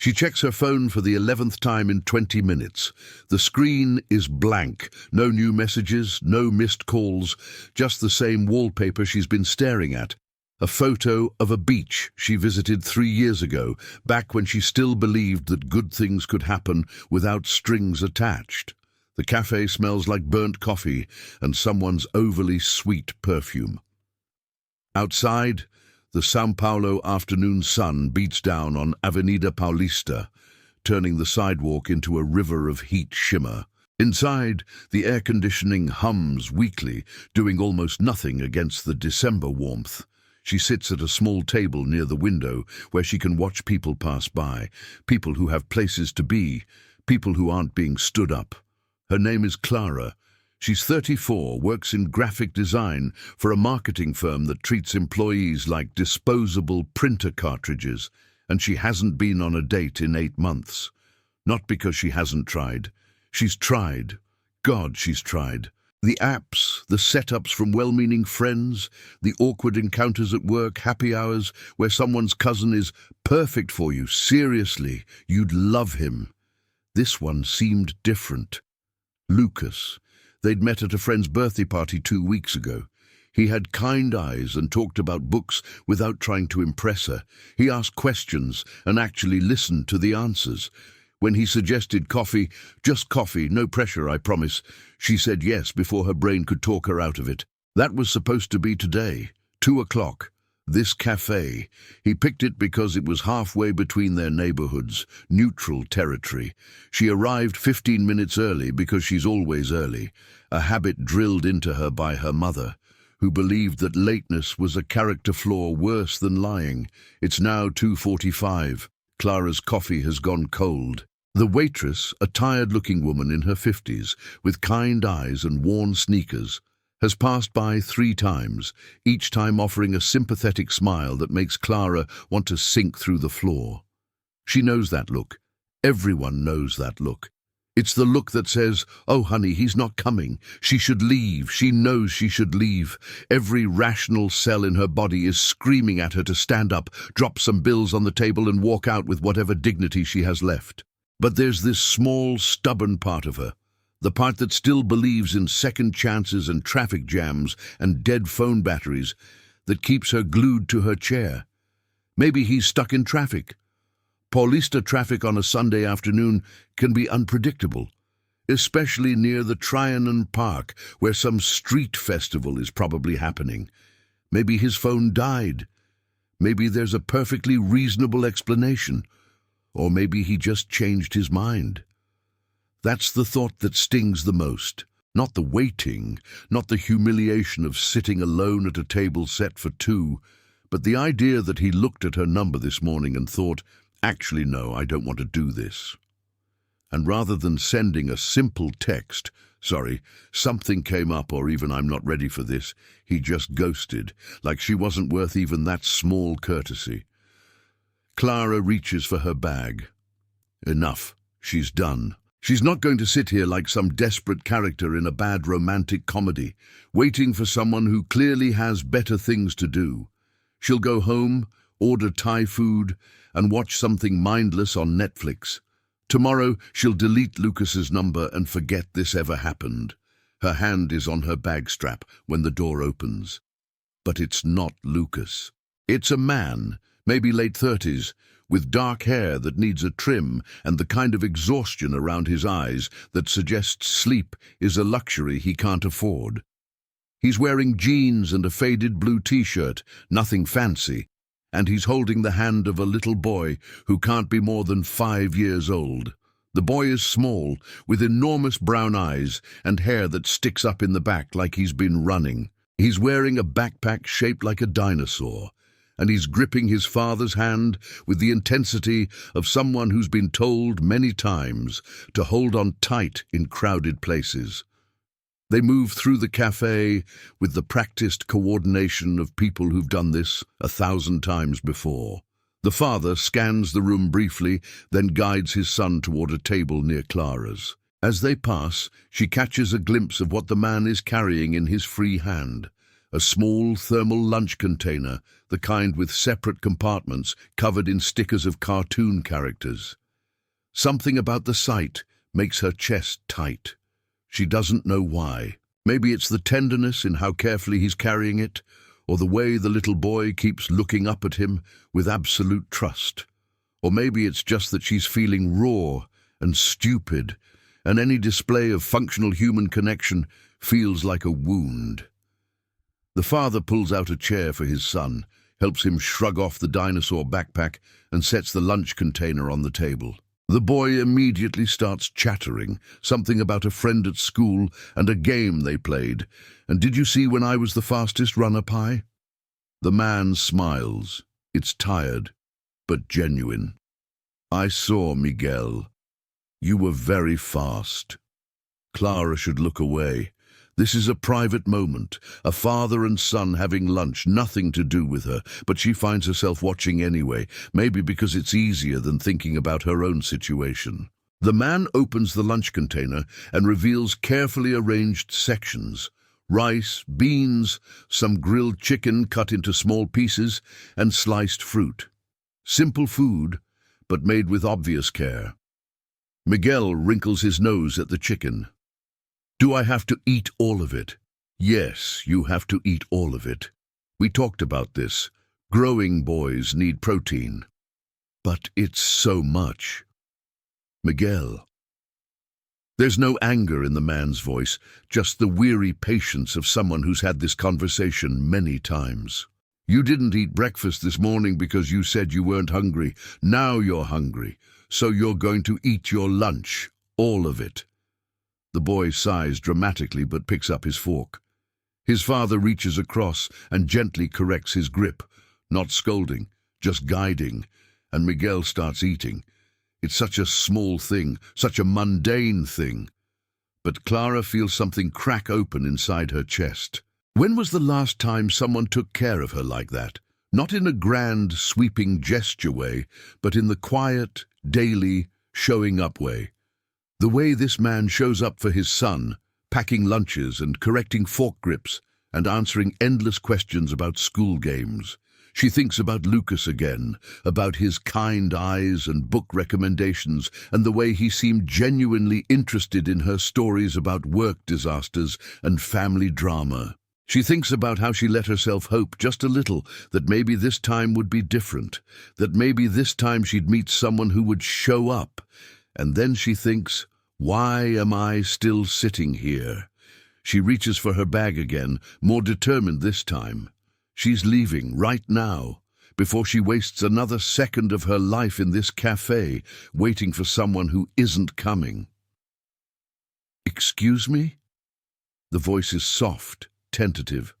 She checks her phone for the 11th time in 20 minutes. The screen is blank. No new messages, no missed calls, just the same wallpaper she's been staring at. A photo of a beach she visited 3 years ago, back when she still believed that good things could happen without strings attached. The cafe smells like burnt coffee and someone's overly sweet perfume. Outside, the São Paulo afternoon sun beats down on Avenida Paulista, turning the sidewalk into a river of heat shimmer. Inside, the air conditioning hums weakly, doing almost nothing against the December warmth. She sits at a small table near the window where she can watch people pass by, people who have places to be, people who aren't being stood up. Her name is Clara. She's 34, works in graphic design for a marketing firm that treats employees like disposable printer cartridges, and she hasn't been on a date in 8 months. Not because she hasn't tried. She's tried. God, she's tried. The apps, the setups from well-meaning friends, the awkward encounters at work, happy hours where someone's cousin is perfect for you. Seriously, you'd love him. This one seemed different. Lucas. They'd met at a friend's birthday party 2 weeks ago. He had kind eyes and talked about books without trying to impress her. He asked questions and actually listened to the answers. When he suggested coffee, just coffee, no pressure, I promise, she said yes before her brain could talk her out of it. That was supposed to be today, 2 o'clock. This cafe. He picked it because it was halfway between their neighborhoods, neutral territory. She arrived 15 minutes early because she's always early, a habit drilled into her by her mother, who believed that lateness was a character flaw worse than lying. It's now 2:45. Clara's coffee has gone cold. The waitress, a tired-looking woman in her 50s, with kind eyes and worn sneakers, has passed by 3 times, each time offering a sympathetic smile that makes Clara want to sink through the floor. She knows that look. Everyone knows that look. It's the look that says, "Oh, honey, he's not coming. She should leave. She knows she should leave." Every rational cell in her body is screaming at her to stand up, drop some bills on the table and walk out with whatever dignity she has left. But there's this small, stubborn part of her, the part that still believes in second chances and traffic jams and dead phone batteries, that keeps her glued to her chair. Maybe he's stuck in traffic. Paulista traffic on a Sunday afternoon can be unpredictable, especially near the Trianon Park, where some street festival is probably happening. Maybe his phone died. Maybe there's a perfectly reasonable explanation. Or maybe he just changed his mind. That's the thought that stings the most. Not the waiting, not the humiliation of sitting alone at a table set for 2, but the idea that he looked at her number this morning and thought, "Actually, no, I don't want to do this." And rather than sending a simple text, "Sorry, something came up," or even "I'm not ready for this," he just ghosted, like she wasn't worth even that small courtesy. Clara reaches for her bag. Enough. She's done. She's not going to sit here like some desperate character in a bad romantic comedy, waiting for someone who clearly has better things to do. She'll go home, order Thai food, and watch something mindless on Netflix. Tomorrow, she'll delete Lucas's number and forget this ever happened. Her hand is on her bag strap when the door opens. But it's not Lucas. It's a man, maybe late 30s, with dark hair that needs a trim and the kind of exhaustion around his eyes that suggests sleep is a luxury he can't afford. He's wearing jeans and a faded blue t-shirt, nothing fancy, and he's holding the hand of a little boy who can't be more than 5 years old. The boy is small, with enormous brown eyes and hair that sticks up in the back like he's been running. He's wearing a backpack shaped like a dinosaur, and he's gripping his father's hand with the intensity of someone who's been told many times to hold on tight in crowded places. They move through the cafe with the practiced coordination of people who've done this 1,000 times before. The father scans the room briefly, then guides his son toward a table near Clara's. As they pass, she catches a glimpse of what the man is carrying in his free hand, A small thermal lunch container, the kind with separate compartments covered in stickers of cartoon characters. Something about the sight makes her chest tight. She doesn't know why. Maybe it's the tenderness in how carefully he's carrying it, or the way the little boy keeps looking up at him with absolute trust. Or maybe it's just that she's feeling raw and stupid, and any display of functional human connection feels like a wound. The father pulls out a chair for his son, helps him shrug off the dinosaur backpack, and sets the lunch container on the table. The boy immediately starts chattering, something about a friend at school and a game they played. And did you see when I was the fastest runner, Pi? The man smiles. It's tired, but genuine. I saw, Miguel. You were very fast. Clara should look away. This is a private moment, a father and son having lunch, nothing to do with her, but she finds herself watching anyway, maybe because it's easier than thinking about her own situation. The man opens the lunch container and reveals carefully arranged sections: rice, beans, some grilled chicken cut into small pieces, and sliced fruit. Simple food, but made with obvious care. Miguel wrinkles his nose at the chicken. Do I have to eat all of it? Yes, you have to eat all of it. We talked about this. Growing boys need protein. But it's so much. Miguel. There's no anger in the man's voice, just the weary patience of someone who's had this conversation many times. You didn't eat breakfast this morning because you said you weren't hungry. Now you're hungry, so you're going to eat your lunch, all of it. The boy sighs dramatically but picks up his fork. His father reaches across and gently corrects his grip, not scolding, just guiding, and Miguel starts eating. It's such a small thing, such a mundane thing. But Clara feels something crack open inside her chest. When was the last time someone took care of her like that? Not in a grand, sweeping gesture way, but in the quiet, daily, showing up way. The way this man shows up for his son, packing lunches and correcting fork grips and answering endless questions about school games. She thinks about Lucas again, about his kind eyes and book recommendations and the way he seemed genuinely interested in her stories about work disasters and family drama. She thinks about how she let herself hope just a little that maybe this time would be different, that maybe this time she'd meet someone who would show up. And then she thinks, why am I still sitting here? She reaches for her bag again, more determined this time. She's leaving right now, before she wastes another second of her life in this cafe, waiting for someone who isn't coming. Excuse me? The voice is soft, tentative.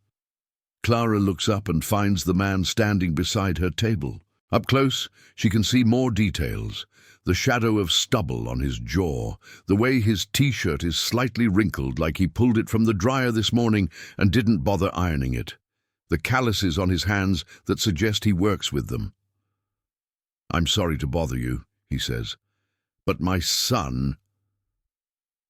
Clara looks up and finds the man standing beside her table. Up close, she can see more details. The shadow of stubble on his jaw, the way his t-shirt is slightly wrinkled like he pulled it from the dryer this morning and didn't bother ironing it. The calluses on his hands that suggest he works with them. I'm sorry to bother you, he says, but my son...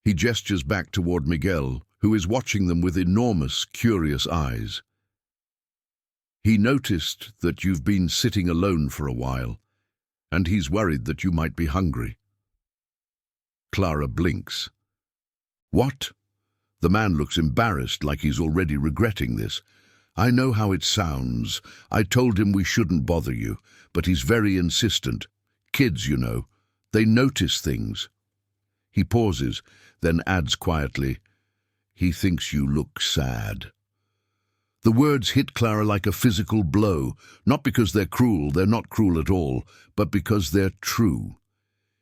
He gestures back toward Miguel, who is watching them with enormous, curious eyes. He noticed that you've been sitting alone for a while, and he's worried that you might be hungry. Clara blinks. What? The man looks embarrassed, like he's already regretting this. I know how it sounds. I told him we shouldn't bother you, but he's very insistent. Kids, you know, they notice things. He pauses, then adds quietly, he thinks you look sad. The words hit Clara like a physical blow, not because they're cruel, they're not cruel at all, but because they're true.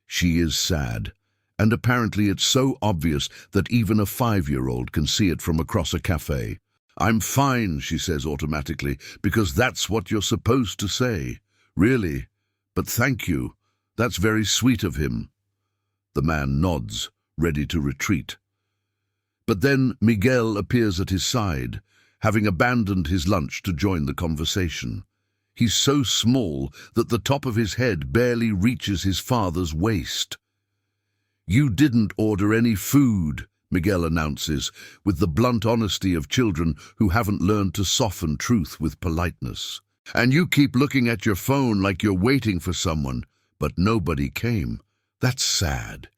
She is sad, and apparently it's so obvious that even a 5-year-old can see it from across a cafe. I'm fine, she says automatically, because that's what you're supposed to say. Really? But thank you. That's very sweet of him. The man nods, ready to retreat. But then Miguel appears at his side, having abandoned his lunch to join the conversation. He's so small that the top of his head barely reaches his father's waist. You didn't order any food, Miguel announces, with the blunt honesty of children who haven't learned to soften truth with politeness. And you keep looking at your phone like you're waiting for someone, but nobody came. That's sad.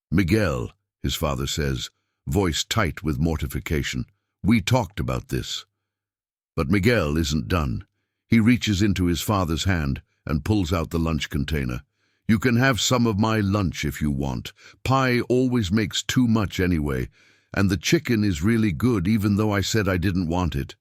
Miguel, his father says, voice tight with mortification. We talked about this. But Miguel isn't done. He reaches into his father's hand and pulls out the lunch container. You can have some of my lunch if you want. Pie always makes too much anyway, and the chicken is really good even though I said I didn't want it.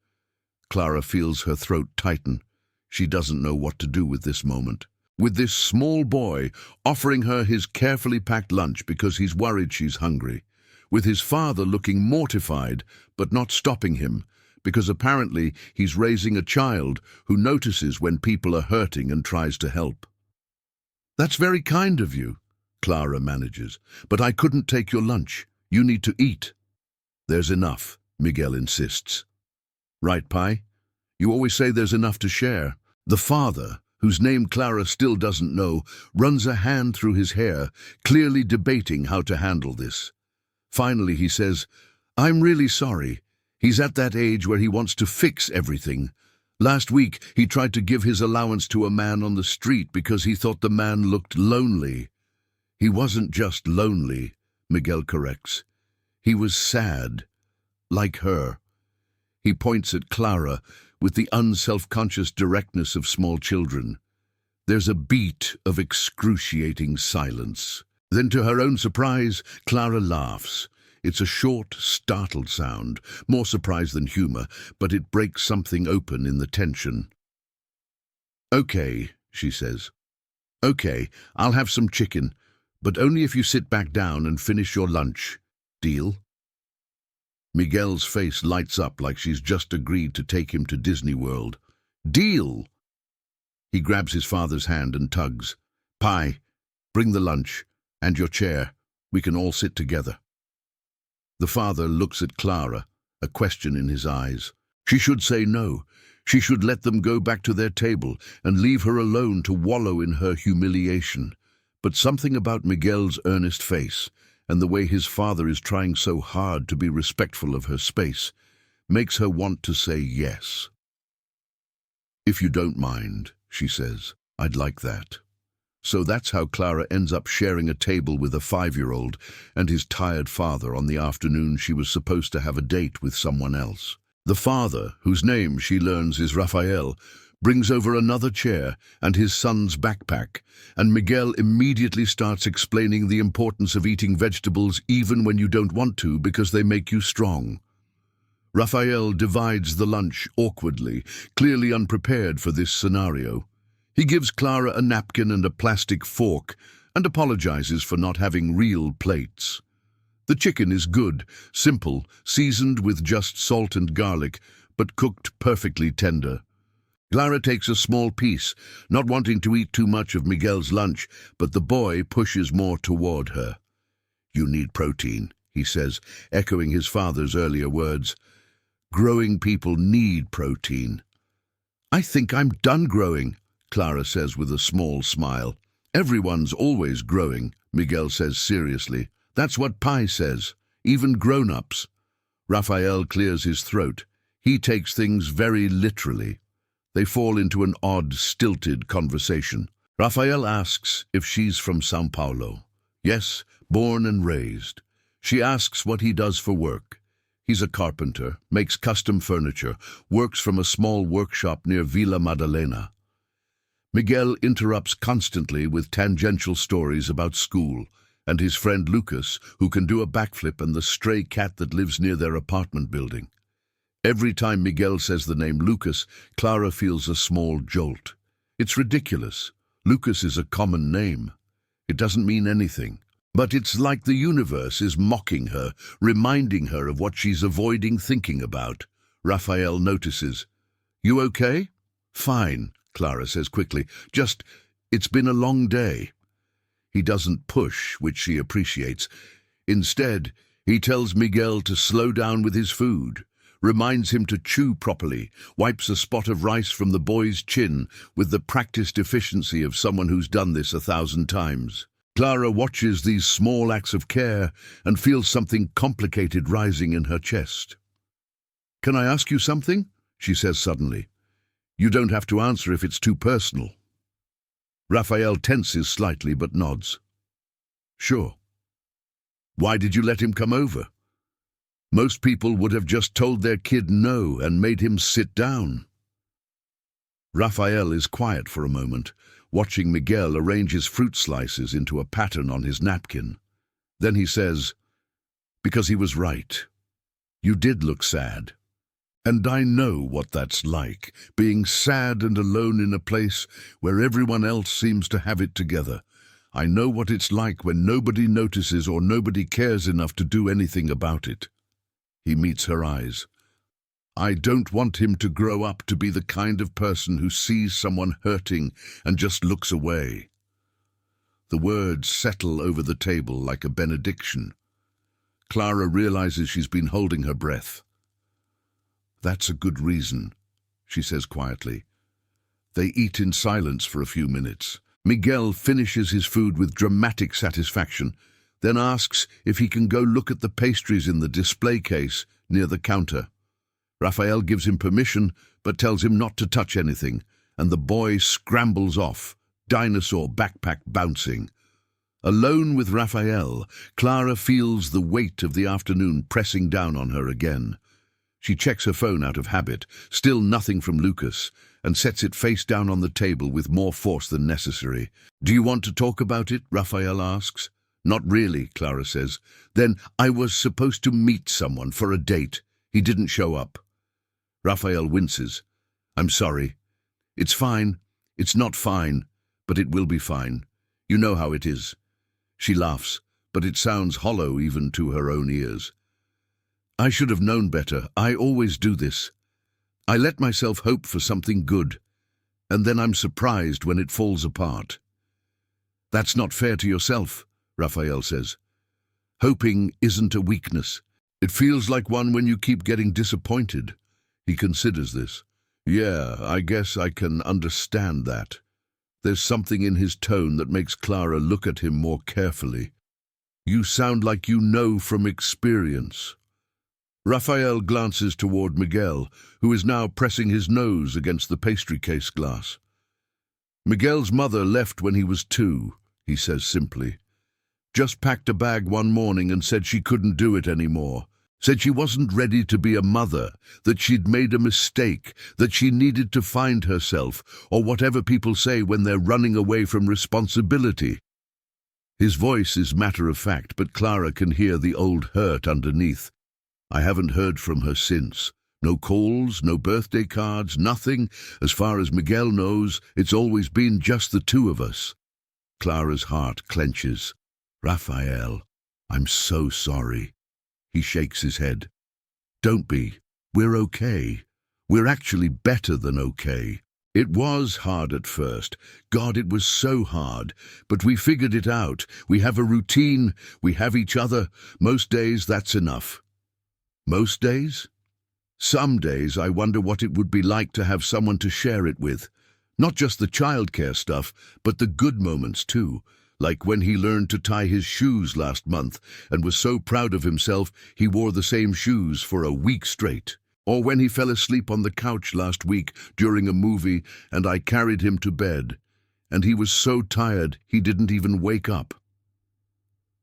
Clara feels her throat tighten. She doesn't know what to do with this moment. With this small boy offering her his carefully packed lunch because he's worried she's hungry. With his father looking mortified but not stopping him, because apparently he's raising a child who notices when people are hurting and tries to help. That's very kind of you, Clara manages, but I couldn't take your lunch. You need to eat. There's enough, Miguel insists. Right, Pie? You always say there's enough to share. The father, whose name Clara still doesn't know, runs a hand through his hair, clearly debating how to handle this. Finally, he says, I'm really sorry. He's at that age where he wants to fix everything. Last week, he tried to give his allowance to a man on the street because he thought the man looked lonely. He wasn't just lonely, Miguel corrects. He was sad, like her. He points at Clara with the unself-conscious directness of small children. There's a beat of excruciating silence. Then, to her own surprise, Clara laughs. It's a short, startled sound, more surprise than humor, but it breaks something open in the tension. Okay, she says. Okay, I'll have some chicken, but only if you sit back down and finish your lunch. Deal? Miguel's face lights up like she's just agreed to take him to Disney World. Deal! He grabs his father's hand and tugs. Pie, bring the lunch, and your chair. We can all sit together. The father looks at Clara, a question in his eyes. She should say no. She should let them go back to their table and leave her alone to wallow in her humiliation. But something about Miguel's earnest face and the way his father is trying so hard to be respectful of her space makes her want to say yes. If you don't mind, she says, I'd like that. So that's how Clara ends up sharing a table with a 5-year-old and his tired father on the afternoon she was supposed to have a date with someone else. The father, whose name she learns is Raphael, brings over another chair and his son's backpack, and Miguel immediately starts explaining the importance of eating vegetables even when you don't want to because they make you strong. Raphael divides the lunch awkwardly, clearly unprepared for this scenario. He gives Clara a napkin and a plastic fork and apologizes for not having real plates. The chicken is good, simple, seasoned with just salt and garlic, but cooked perfectly tender. Clara takes a small piece, not wanting to eat too much of Miguel's lunch, but the boy pushes more toward her. You need protein, he says, echoing his father's earlier words. Growing people need protein. I think I'm done growing, Clara says with a small smile. Everyone's always growing, Miguel says seriously. That's what Pie says, even grown-ups. Raphael clears his throat. He takes things very literally. They fall into an odd, stilted conversation. Raphael asks if she's from São Paulo. Yes, born and raised. She asks what he does for work. He's a carpenter, makes custom furniture, works from a small workshop near Vila Madalena. Miguel interrupts constantly with tangential stories about school and his friend Lucas, who can do a backflip, and the stray cat that lives near their apartment building. Every time Miguel says the name Lucas, Clara feels a small jolt. It's ridiculous. Lucas is a common name. It doesn't mean anything. But it's like the universe is mocking her, reminding her of what she's avoiding thinking about. Raphael notices. You okay? Fine, Clara says quickly. It's been a long day. He doesn't push, which she appreciates. Instead, he tells Miguel to slow down with his food, reminds him to chew properly, wipes a spot of rice from the boy's chin with the practiced efficiency of someone who's done this 1,000 times. Clara watches these small acts of care and feels something complicated rising in her chest. "Can I ask you something?" she says suddenly. "You don't have to answer if it's too personal." Raphael tenses slightly but nods. "Sure." "Why did you let him come over?" Most people would have just told their kid no and made him sit down. Raphael is quiet for a moment, watching Miguel arrange his fruit slices into a pattern on his napkin. Then he says, "Because he was right. You did look sad. And I know what that's like, being sad and alone in a place where everyone else seems to have it together. I know what it's like when nobody notices or nobody cares enough to do anything about it." He meets her eyes. "I don't want him to grow up to be the kind of person who sees someone hurting and just looks away." The words settle over the table like a benediction. Clara realizes she's been holding her breath. "That's a good reason," she says quietly. They eat in silence for a few minutes. Miguel finishes his food with dramatic satisfaction, then asks if he can go look at the pastries in the display case near the counter. Raphael gives him permission, but tells him not to touch anything, and the boy scrambles off, dinosaur backpack bouncing. Alone with Raphael, Clara feels the weight of the afternoon pressing down on her again. She checks her phone out of habit, still nothing from Lucas, and sets it face down on the table with more force than necessary. "Do you want to talk about it?" Raphael asks. "Not really," Clara says. "Then I was supposed to meet someone for a date. He didn't show up." Raphael winces. "I'm sorry. It's fine. It's not fine, but it will be fine. You know how it is." She laughs, but it sounds hollow even to her own ears. "I should have known better. I always do this. I let myself hope for something good, and then I'm surprised when it falls apart." "That's not fair to yourself," Raphael says. "Hoping isn't a weakness. It feels like one when you keep getting disappointed." He considers this. "Yeah, I guess I can understand that." There's something in his tone that makes Clara look at him more carefully. "You sound like you know from experience." Raphael glances toward Miguel, who is now pressing his nose against the pastry case glass. "Miguel's mother left when he was 2, he says simply. "Just packed a bag one morning and said she couldn't do it anymore. Said she wasn't ready to be a mother, that she'd made a mistake, that she needed to find herself, or whatever people say when they're running away from responsibility." His voice is matter-of-fact, but Clara can hear the old hurt underneath. "I haven't heard from her since. No calls, no birthday cards, nothing. As far as Miguel knows, it's always been just the 2 of us." Clara's heart clenches. "Raphael, I'm so sorry." He shakes his head. "Don't be. We're okay. We're actually better than okay. It was hard at first. God, it was so hard. But we figured it out. We have a routine. We have each other. Most days, that's enough." "Most days?" "Some days I wonder what it would be like to have someone to share it with. Not just the childcare stuff, but the good moments too. Like when he learned to tie his shoes last month and was so proud of himself he wore the same shoes for a week straight. Or when he fell asleep on the couch last week during a movie and I carried him to bed, and he was so tired he didn't even wake up."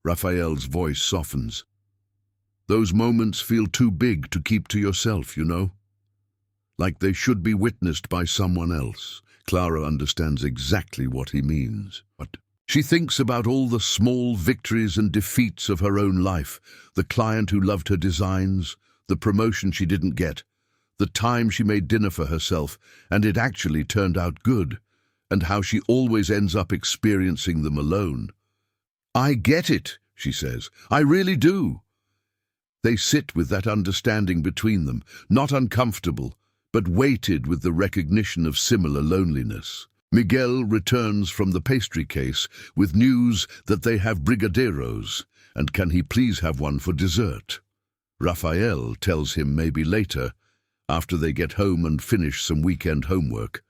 Raphael's voice softens. "Those moments feel too big to keep to yourself, you know? Like they should be witnessed by someone else." Clara understands exactly what he means. But she thinks about all the small victories and defeats of her own life, the client who loved her designs, the promotion she didn't get, the time she made dinner for herself, and it actually turned out good, and how she always ends up experiencing them alone. "I get it," she says. "I really do." They sit with that understanding between them, not uncomfortable, but weighted with the recognition of similar loneliness. Miguel returns from the pastry case with news that they have brigadeiros, and can he please have one for dessert. Raphael tells him maybe later, after they get home and finish some weekend homework.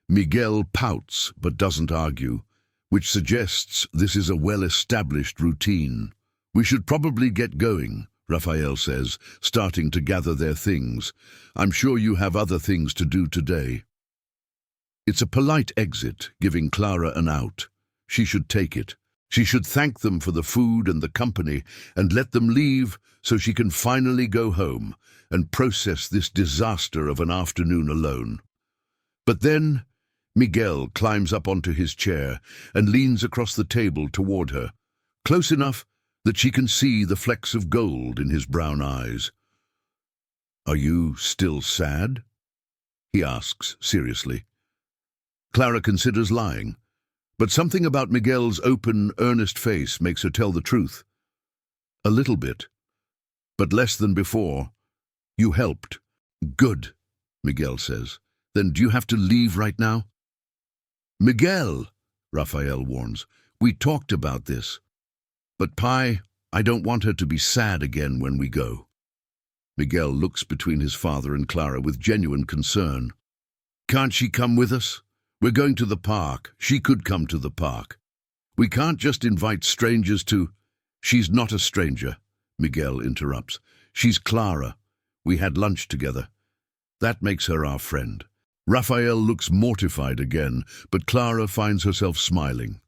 Miguel pouts but doesn't argue. which suggests this is a well-established routine. We should probably get going, Raphael says, starting to gather their things. I'm sure you have other things to do today. It's a polite exit, giving Clara an out. She should take it. She should thank them for the food and the company and let them leave so she can finally go home and process this disaster of an afternoon alone. But then Miguel climbs up onto his chair and leans across the table toward her, close enough that she can see the flecks of gold in his brown eyes. "Are you still sad?" he asks seriously. Clara considers lying, but something about Miguel's open, earnest face makes her tell the truth. "A little bit, but less than before. You helped." "Good," Miguel says. "Then do you have to leave right now?" "Miguel," Raphael warns, "we talked about this. But Pi, I don't want her to be sad again when we go." Miguel looks between his father and Clara with genuine concern. "Can't she come with us? We're going to the park. She could come to the park. We can't just invite strangers to—" "She's not a stranger," Miguel interrupts. "She's Clara. We had lunch together. That makes her our friend." Raphael looks mortified again, but Clara finds herself smiling.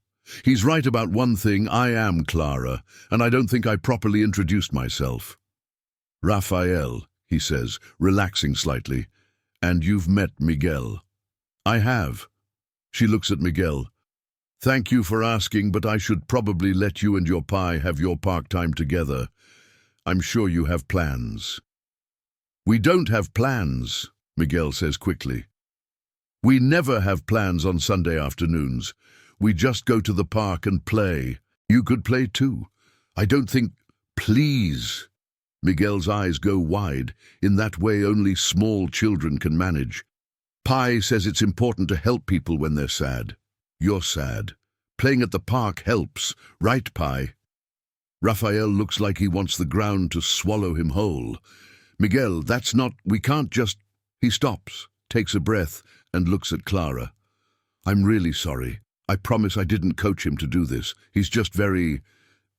"He's right about one thing. I am Clara, and I don't think I properly introduced myself." "Raphael," he says, relaxing slightly, "and you've met Miguel." "I have." She looks at Miguel. "Thank you for asking, but I should probably let you and your Pi have your park time together. I'm sure you have plans." "We don't have plans," Miguel says quickly. "We never have plans on Sunday afternoons. We just go to the park and play. You could play too. I don't think—" "Please." Miguel's eyes go wide. In that way only small children can manage. "Pi says it's important to help people when they're sad. You're sad. Playing at the park helps, right, Pi?" Raphael looks like he wants the ground to swallow him whole. "Miguel, that's not— we can't just—" He stops, takes a breath, and looks at Clara. "I'm really sorry. I promise I didn't coach him to do this. He's just very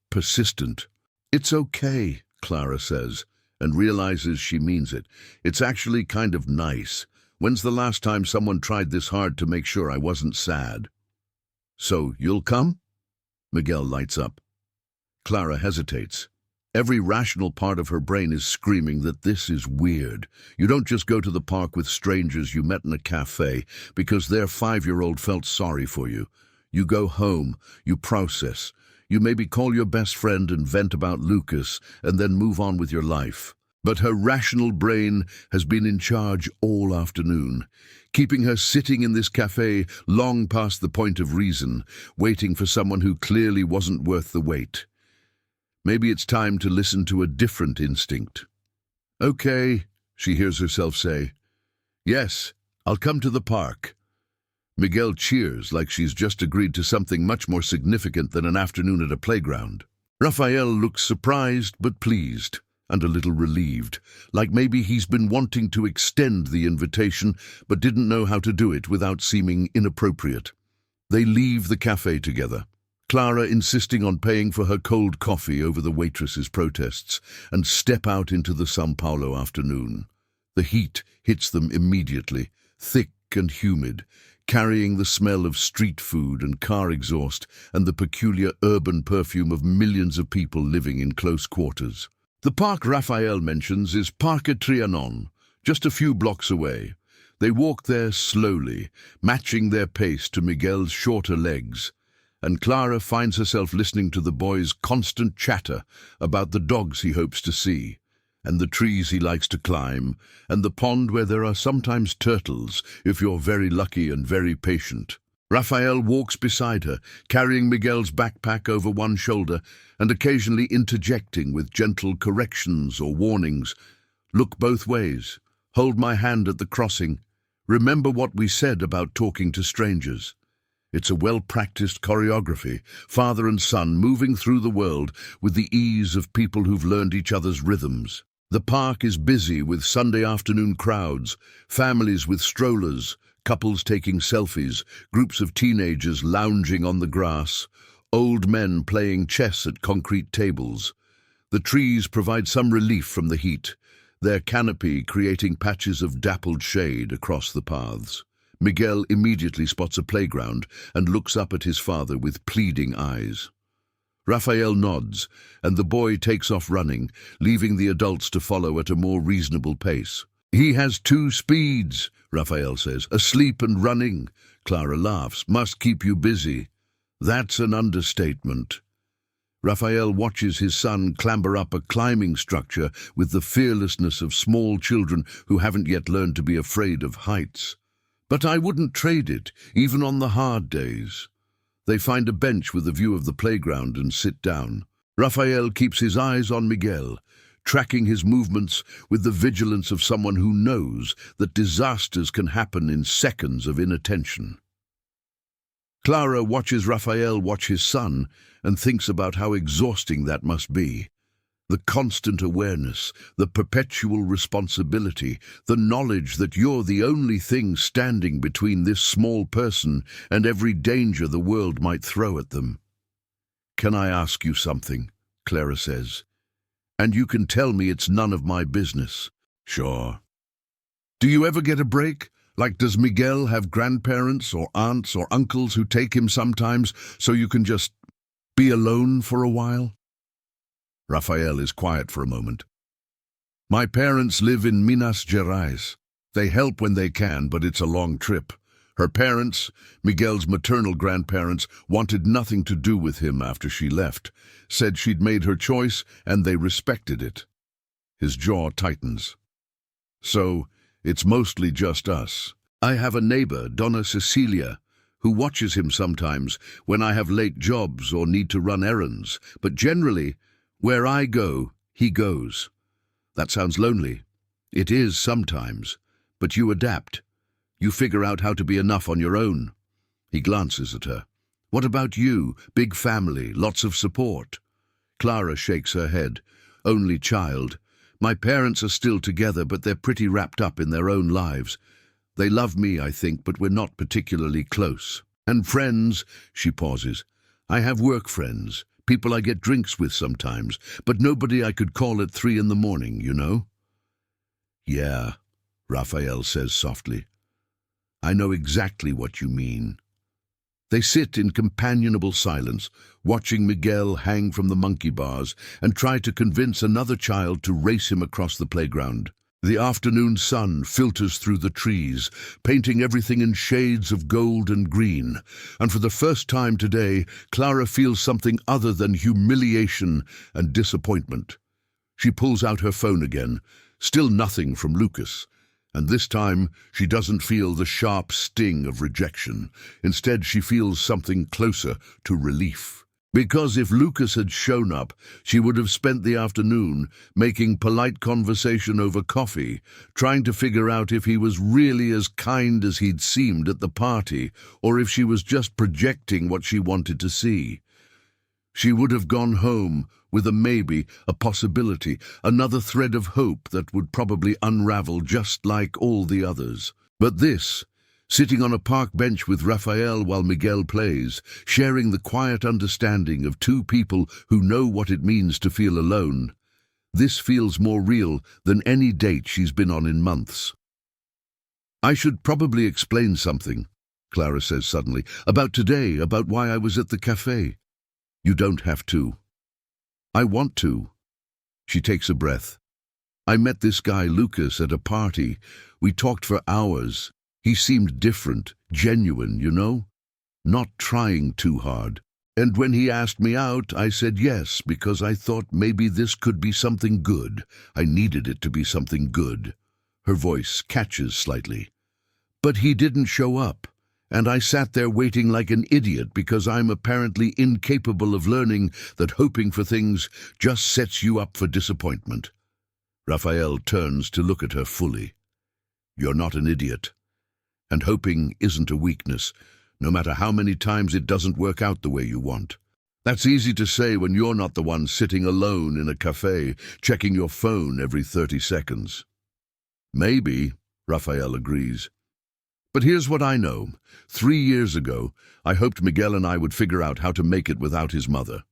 persistent." "It's okay," Clara says, and realizes she means it. "It's actually kind of nice. When's the last time someone tried this hard to make sure I wasn't sad?" "So, you'll come?" Miguel lights up. Clara hesitates. Every rational part of her brain is screaming that this is weird. You don't just go to the park with strangers you met in a cafe because their 5-year-old felt sorry for you. You go home, you process. You maybe call your best friend and vent about Lucas and then move on with your life. But her rational brain has been in charge all afternoon, keeping her sitting in this cafe long past the point of reason, waiting for someone who clearly wasn't worth the wait. Maybe it's time to listen to a different instinct. "Okay," she hears herself say. "Yes, I'll come to the park." Miguel cheers like she's just agreed to something much more significant than an afternoon at a playground. Raphael looks surprised but pleased, and a little relieved, like maybe he's been wanting to extend the invitation but didn't know how to do it without seeming inappropriate. They leave the cafe together, Clara insisting on paying for her cold coffee over the waitress's protests, and step out into the São Paulo afternoon. The heat hits them immediately, thick and humid, carrying the smell of street food and car exhaust and the peculiar urban perfume of millions of people living in close quarters. The park Raphael mentions is Parque Trianon, just a few blocks away. They walk there slowly, matching their pace to Miguel's shorter legs, and Clara finds herself listening to the boy's constant chatter about the dogs he hopes to see, and the trees he likes to climb, and the pond where there are sometimes turtles, if you're very lucky and very patient. Raphael walks beside her, carrying Miguel's backpack over one shoulder and occasionally interjecting with gentle corrections or warnings. "Look both ways. Hold my hand at the crossing. Remember what we said about talking to strangers." It's a well-practiced choreography, father and son moving through the world with the ease of people who've learned each other's rhythms. The park is busy with Sunday afternoon crowds, families with strollers, couples taking selfies, groups of teenagers lounging on the grass, old men playing chess at concrete tables. The trees provide some relief from the heat, their canopy creating patches of dappled shade across the paths. Miguel immediately spots a playground and looks up at his father with pleading eyes. Rafael nods, and the boy takes off running, leaving the adults to follow at a more reasonable pace. "He has two speeds," Rafael says. "Asleep and running." Clara laughs. "Must keep you busy." That's an understatement. Rafael watches his son clamber up a climbing structure with the fearlessness of small children who haven't yet learned to be afraid of heights. "But I wouldn't trade it, even on the hard days." They find a bench with a view of the playground and sit down. Rafael keeps his eyes on Miguel, tracking his movements with the vigilance of someone who knows that disasters can happen in seconds of inattention. Clara watches Rafael watch his son and thinks about how exhausting that must be. The constant awareness, the perpetual responsibility, the knowledge that you're the only thing standing between this small person and every danger the world might throw at them. "Can I ask you something?" Clara says. "And you can tell me it's none of my business." "Sure." "Do you ever get a break? Like, does Miguel have grandparents or aunts or uncles who take him sometimes so you can just be alone for a while?" Rafael is quiet for a moment. "My parents live in Minas Gerais. They help when they can, but it's a long trip. Her parents, Miguel's maternal grandparents, wanted nothing to do with him after she left, said she'd made her choice and they respected it." His jaw tightens. "So, it's mostly just us. I have a neighbor, Donna Cecilia, who watches him sometimes when I have late jobs or need to run errands, but generally, where I go, he goes. That sounds lonely. It is sometimes, but you adapt. You figure out how to be enough on your own." He glances at her. "What about you? Big family, lots of support?" Clara shakes her head. "Only child. My parents are still together, but they're pretty wrapped up in their own lives. They love me, I think, but we're not particularly close. And friends," she pauses. "I have work friends. People I get drinks with sometimes, but nobody I could call at 3 a.m, you know?" "Yeah," Rafael says softly. "I know exactly what you mean." They sit in companionable silence, watching Miguel hang from the monkey bars and try to convince another child to race him across the playground. The afternoon sun filters through the trees, painting everything in shades of gold and green, and for the first time today, Clara feels something other than humiliation and disappointment. She pulls out her phone again, still nothing from Lucas, and this time she doesn't feel the sharp sting of rejection. Instead, she feels something closer to relief. Because if Lucas had shown up, she would have spent the afternoon making polite conversation over coffee, trying to figure out if he was really as kind as he'd seemed at the party, or if she was just projecting what she wanted to see. She would have gone home with a maybe, a possibility, another thread of hope that would probably unravel just like all the others. But this, sitting on a park bench with Rafael while Miguel plays, sharing the quiet understanding of two people who know what it means to feel alone, this feels more real than any date she's been on in months. "I should probably explain something," Clara says suddenly, "about today, about why I was at the cafe." "You don't have to." "I want to." She takes a breath. "I met this guy Lucas at a party. We talked for hours. He seemed different, genuine, you know? Not trying too hard. And when he asked me out, I said yes, because I thought maybe this could be something good. I needed it to be something good." Her voice catches slightly. "But he didn't show up, and I sat there waiting like an idiot because I'm apparently incapable of learning that hoping for things just sets you up for disappointment." Rafael turns to look at her fully. "You're not an idiot. And hoping isn't a weakness, no matter how many times it doesn't work out the way you want. That's easy to say when you're not the one sitting alone in a cafe, checking your phone every 30 seconds. "Maybe," Rafael agrees. But here's what I know. 3 years ago, I hoped Miguel and I would figure out how to make it without his mother.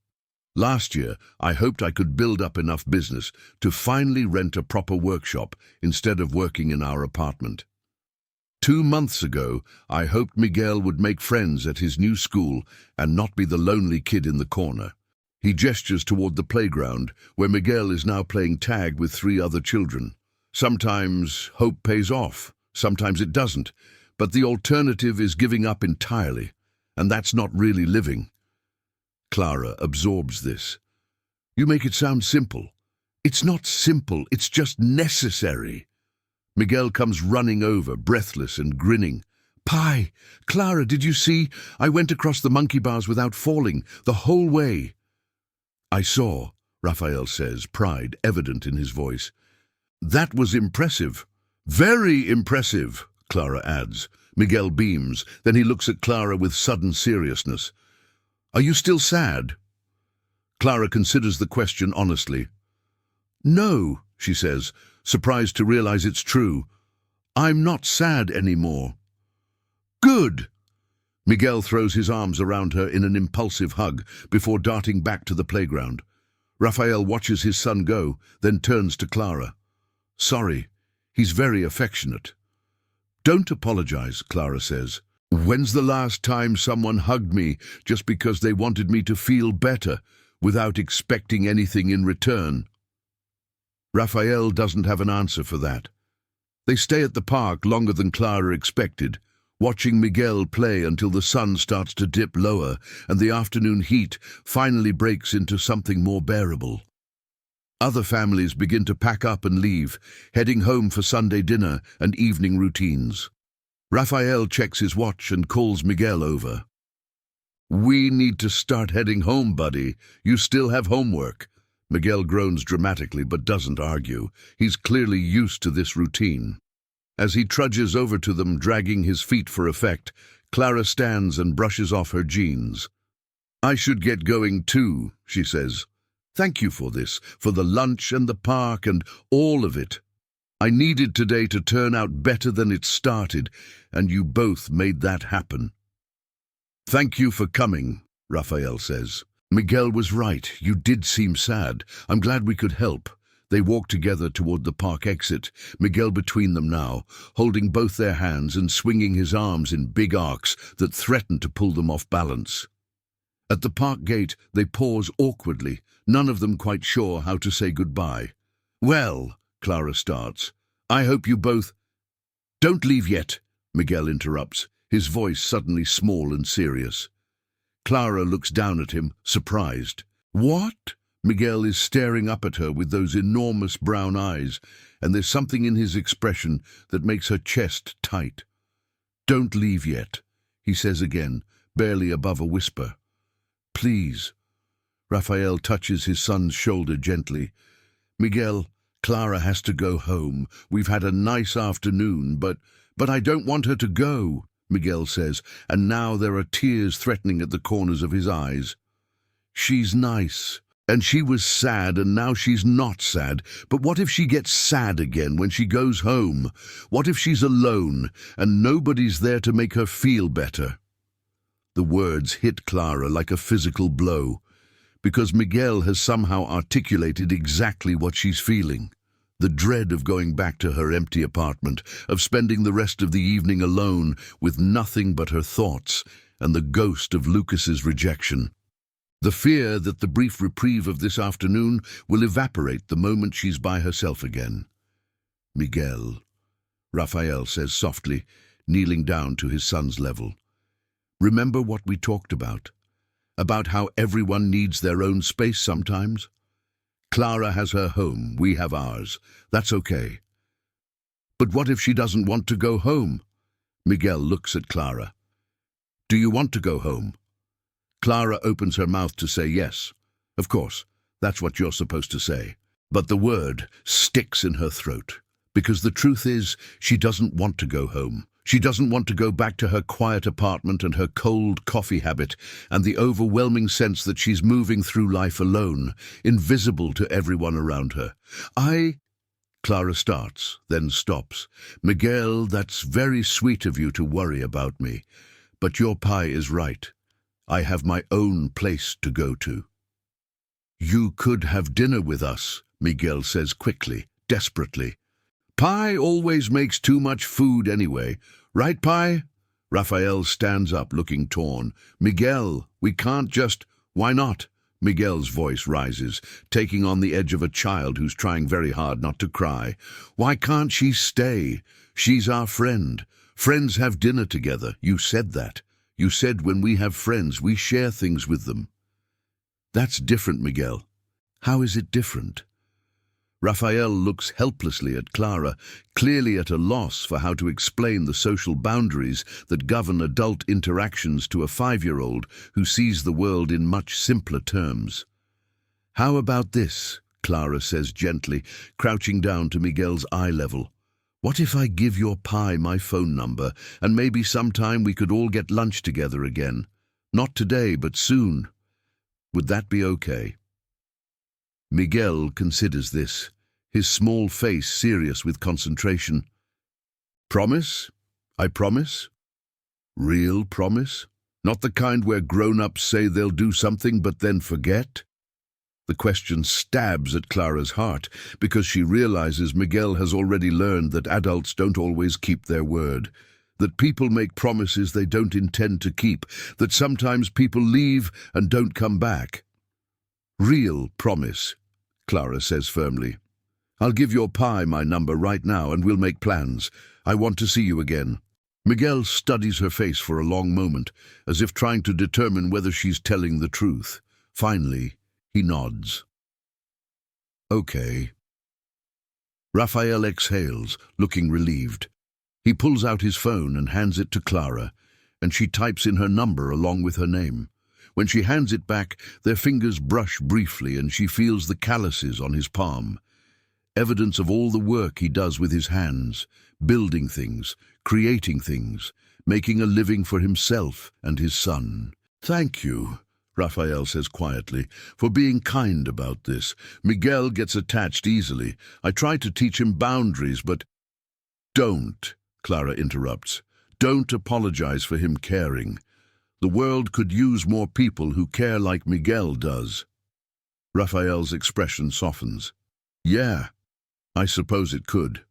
Last year, I hoped I could build up enough business to finally rent a proper workshop instead of working in our apartment. 2 months ago, I hoped Miguel would make friends at his new school and not be the lonely kid in the corner. He gestures toward the playground, where Miguel is now playing tag with 3 other children. Sometimes hope pays off, sometimes it doesn't, but the alternative is giving up entirely, and that's not really living. Clara absorbs this. You make it sound simple. It's not simple, it's just necessary. Miguel comes running over, breathless and grinning. Pi! Clara, did you see? I went across the monkey bars without falling, the whole way. I saw, Raphael says, pride evident in his voice. That was impressive. Very impressive, Clara adds. Miguel beams, then he looks at Clara with sudden seriousness. Are you still sad? Clara considers the question honestly. No, she says, surprised to realize it's true. I'm not sad anymore. Good! Miguel throws his arms around her in an impulsive hug before darting back to the playground. Raphael watches his son go, then turns to Clara. Sorry, he's very affectionate. Don't apologize, Clara says. When's the last time someone hugged me just because they wanted me to feel better without expecting anything in return? Raphael doesn't have an answer for that. They stay at the park longer than Clara expected, watching Miguel play until the sun starts to dip lower and the afternoon heat finally breaks into something more bearable. Other families begin to pack up and leave, heading home for Sunday dinner and evening routines. Raphael checks his watch and calls Miguel over. We need to start heading home, buddy. You still have homework. Miguel groans dramatically but doesn't argue. He's clearly used to this routine. As he trudges over to them, dragging his feet for effect, Clara stands and brushes off her jeans. I should get going too, she says. Thank you for this, for the lunch and the park and all of it. I needed today to turn out better than it started, and you both made that happen. Thank you for coming, Raphael says. Miguel was right. You did seem sad. I'm glad we could help. They walk together toward the park exit, Miguel between them now, holding both their hands and swinging his arms in big arcs that threaten to pull them off balance. At the park gate, they pause awkwardly, none of them quite sure how to say goodbye. Well, Clara starts, I hope you both... Don't leave yet, Miguel interrupts, his voice suddenly small and serious. Clara looks down at him, surprised. What? Miguel is staring up at her with those enormous brown eyes, and there's something in his expression that makes her chest tight. Don't leave yet, he says again, barely above a whisper. Please. Raphael touches his son's shoulder gently. Miguel, Clara has to go home. We've had a nice afternoon, but I don't want her to go, Miguel says, and now there are tears threatening at the corners of his eyes. She's nice. And she was sad, and now she's not sad. But what if she gets sad again when she goes home? What if she's alone, and nobody's there to make her feel better? The words hit Clara like a physical blow, because Miguel has somehow articulated exactly what she's feeling. The dread of going back to her empty apartment, of spending the rest of the evening alone with nothing but her thoughts, and the ghost of Lucas's rejection. The fear that the brief reprieve of this afternoon will evaporate the moment she's by herself again. Miguel, Raphael says softly, kneeling down to his son's level. Remember what we talked about how everyone needs their own space sometimes? Clara has her home, we have ours. That's okay. But what if she doesn't want to go home? Miguel looks at Clara. Do you want to go home? Clara opens her mouth to say yes. Of course, that's what you're supposed to say. But the word sticks in her throat, because the truth is, she doesn't want to go home. She doesn't want to go back to her quiet apartment and her cold coffee habit and the overwhelming sense that she's moving through life alone, invisible to everyone around her. Clara starts, then stops. Miguel, that's very sweet of you to worry about me, but your pie is right. I have my own place to go to. You could have dinner with us, Miguel says quickly, desperately. Pie always makes too much food anyway. Right, Pie? Rafael stands up, looking torn. Miguel, we can't just... Why not? Miguel's voice rises, taking on the edge of a child who's trying very hard not to cry. Why can't she stay? She's our friend. Friends have dinner together. You said that. You said when we have friends, we share things with them. That's different, Miguel. How is it different? Rafael looks helplessly at Clara, clearly at a loss for how to explain the social boundaries that govern adult interactions to a 5-year-old who sees the world in much simpler terms. How about this? Clara says gently, crouching down to Miguel's eye level. What if I give your pie my phone number, and maybe sometime we could all get lunch together again? Not today, but soon. Would that be okay? Miguel considers this, his small face serious with concentration. Promise? I promise? Real promise? Not the kind where grown-ups say they'll do something but then forget? The question stabs at Clara's heart because she realizes Miguel has already learned that adults don't always keep their word, that people make promises they don't intend to keep, that sometimes people leave and don't come back. Real promise, Clara says firmly. I'll give your pie my number right now and we'll make plans. I want to see you again. Miguel studies her face for a long moment, as if trying to determine whether she's telling the truth. Finally, he nods. Okay. Rafael exhales, looking relieved. He pulls out his phone and hands it to Clara, and she types in her number along with her name. When she hands it back, their fingers brush briefly and she feels the calluses on his palm. Evidence of all the work he does with his hands, building things, creating things, making a living for himself and his son. Thank you, Rafael says quietly, for being kind about this. Miguel gets attached easily. I try to teach him boundaries, but... Don't, Clara interrupts. Don't apologize for him caring. The world could use more people who care like Miguel does. Rafael's expression softens. Yeah, I suppose it could.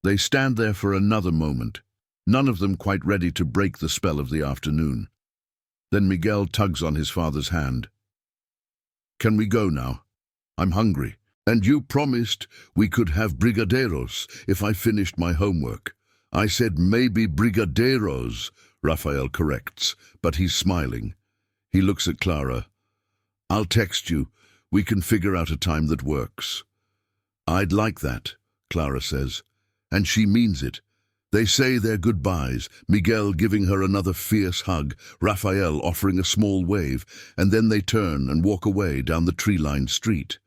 They stand there for another moment, none of them quite ready to break the spell of the afternoon. Then Miguel tugs on his father's hand. Can we go now? I'm hungry. And you promised we could have brigadeiros if I finished my homework. I said maybe brigadeiros, Rafael corrects, but he's smiling. He looks at Clara. I'll text you. We can figure out a time that works. I'd like that, Clara says. And she means it. They say their goodbyes, Miguel giving her another fierce hug, Rafael offering a small wave, and then they turn and walk away down the tree-lined street.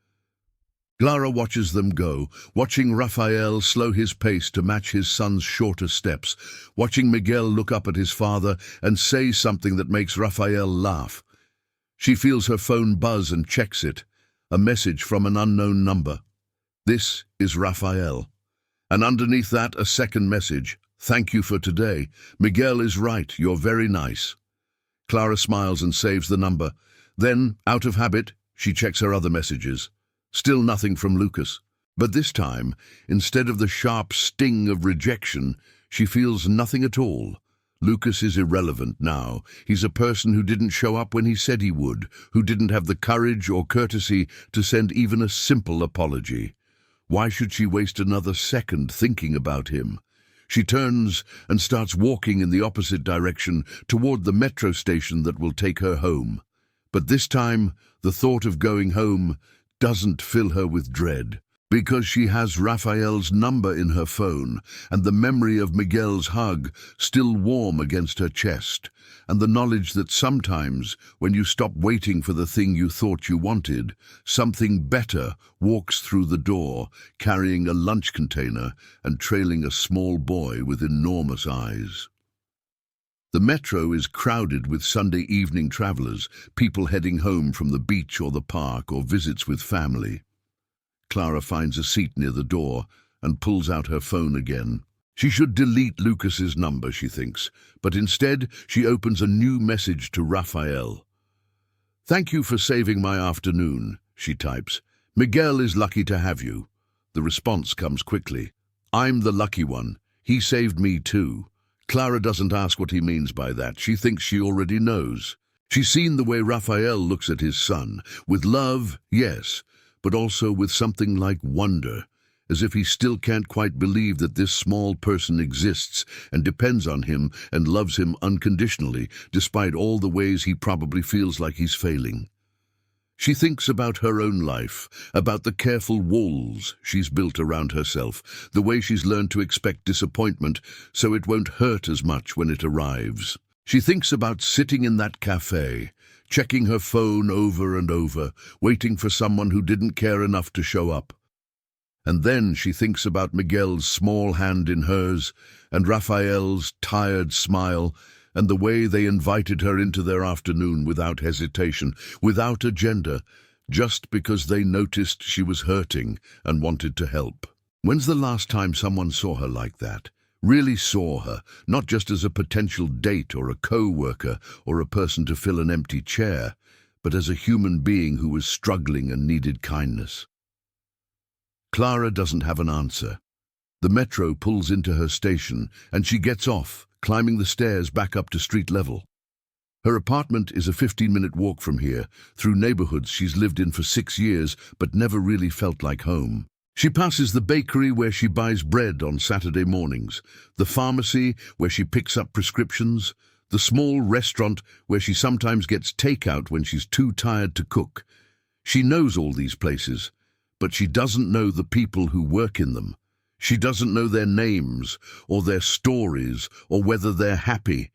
Clara watches them go, watching Rafael slow his pace to match his son's shorter steps, watching Miguel look up at his father and say something that makes Rafael laugh. She feels her phone buzz and checks it, a message from an unknown number. This is Rafael. And underneath that, a second message. Thank you for today. Miguel is right, you're very nice. Clara smiles and saves the number. Then, out of habit, she checks her other messages. Still nothing from Lucas. But this time, instead of the sharp sting of rejection, she feels nothing at all. Lucas is irrelevant now. He's a person who didn't show up when he said he would, who didn't have the courage or courtesy to send even a simple apology. Why should she waste another second thinking about him? She turns and starts walking in the opposite direction toward the metro station that will take her home. But this time, the thought of going home doesn't fill her with dread, because she has Rafael's number in her phone and the memory of Miguel's hug still warm against her chest, and the knowledge that sometimes, when you stop waiting for the thing you thought you wanted, something better walks through the door, carrying a lunch container and trailing a small boy with enormous eyes. The metro is crowded with Sunday evening travelers, people heading home from the beach or the park or visits with family. Clara finds a seat near the door and pulls out her phone again. She should delete Lucas's number, she thinks, but instead she opens a new message to Raphael. "Thank you for saving my afternoon," she types. "Miguel is lucky to have you." The response comes quickly. "I'm the lucky one. He saved me too." Clara doesn't ask what he means by that. She thinks she already knows. She's seen the way Raphael looks at his son, with love, yes, but also with something like wonder, as if he still can't quite believe that this small person exists and depends on him and loves him unconditionally, despite all the ways he probably feels like he's failing. She thinks about her own life, about the careful walls she's built around herself, the way she's learned to expect disappointment so it won't hurt as much when it arrives. She thinks about sitting in that cafe, checking her phone over and over, waiting for someone who didn't care enough to show up. And then she thinks about Miguel's small hand in hers, and Raphael's tired smile, and the way they invited her into their afternoon without hesitation, without agenda, just because they noticed she was hurting and wanted to help. When's the last time someone saw her like that? Really saw her, not just as a potential date or a co-worker or a person to fill an empty chair, but as a human being who was struggling and needed kindness. Clara doesn't have an answer. The metro pulls into her station and she gets off, climbing the stairs back up to street level. Her apartment is a 15-minute walk from here, through neighborhoods she's lived in for 6 years but never really felt like home. She passes the bakery where she buys bread on Saturday mornings, the pharmacy where she picks up prescriptions, the small restaurant where she sometimes gets takeout when she's too tired to cook. She knows all these places, but she doesn't know the people who work in them. She doesn't know their names or their stories or whether they're happy.